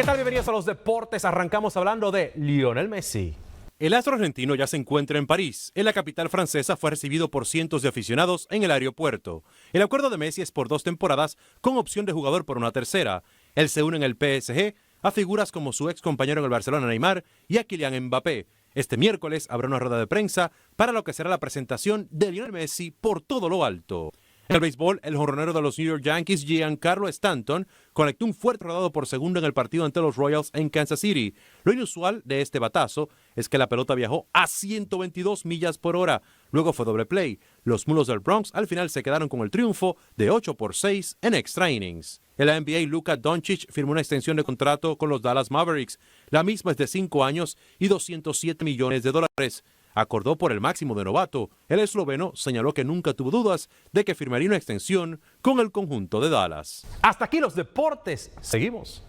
¿Qué tal? Bienvenidos a los deportes. Arrancamos hablando de Lionel Messi. El astro argentino ya se encuentra en París. En la capital francesa fue recibido por cientos de aficionados en el aeropuerto. El acuerdo de Messi es por 2 temporadas con opción de jugador por una tercera. Él se une en el PSG a figuras como su ex compañero en el Barcelona Neymar y a Kylian Mbappé. Este miércoles habrá una rueda de prensa para lo que será la presentación de Lionel Messi por todo lo alto. En el béisbol, el jonronero de los New York Yankees, Giancarlo Stanton, conectó un fuerte rodado por segundo en el partido ante los Royals en Kansas City. Lo inusual de este batazo es que la pelota viajó a 122 millas por hora. Luego fue doble play. Los Mulos del Bronx al final se quedaron con el triunfo de 8-6 en extra innings. En la NBA, Luka Doncic firmó una extensión de contrato con los Dallas Mavericks. La misma es de 5 años y $207 millones. Acordó por el máximo de novato. El esloveno señaló que nunca tuvo dudas de que firmaría una extensión con el conjunto de Dallas. Hasta aquí los deportes. Seguimos.